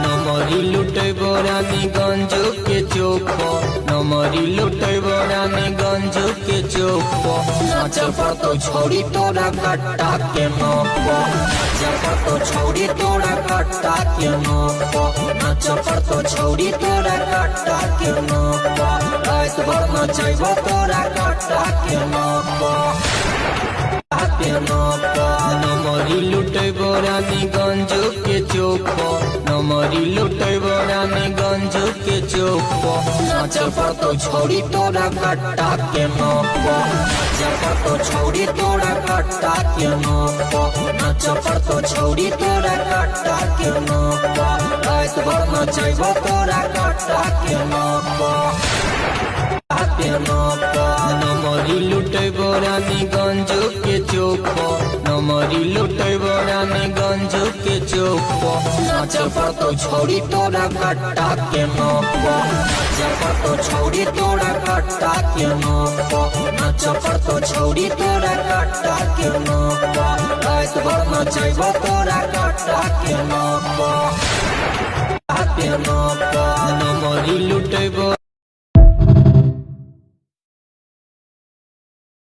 नमरी लुटैब रानीगंज के चौक नमरी लुटैब रानीगंज के चौक नाच तो छोड़ी तोरा कट्टा के नौक नाच तो छोड़ी तोरा कट्टा के नौक नाच तो छोड़ी तोरा कट्टा के नौक रात भर नचैब तोरा कट्टा के नौक नमरी लुटैब रानीगंज के चौक नमरी लुटैब रानीगंज के चौक नाच तो छोड़ी तोरा कट्टा के नौक नाच तो छोड़ी तोरा कट्टा के नौक नाच तो छोड़ी तोरा कट्टा के नौक रात भर नचैब तोरा कट्टा के नौक नमरी लुटैब रानीगंज के चौक नमरी लुटैब रानीगंज के चौक नाच तो छोड़ी तोरा कट्टा के नौक नाच तो छोड़ी तोरा कट्टा के नौक नाच तो छोड़ी तोरा कट्टा के नौक रात भर नचैब तोरा कट्टा के नौक नमरी लुटैब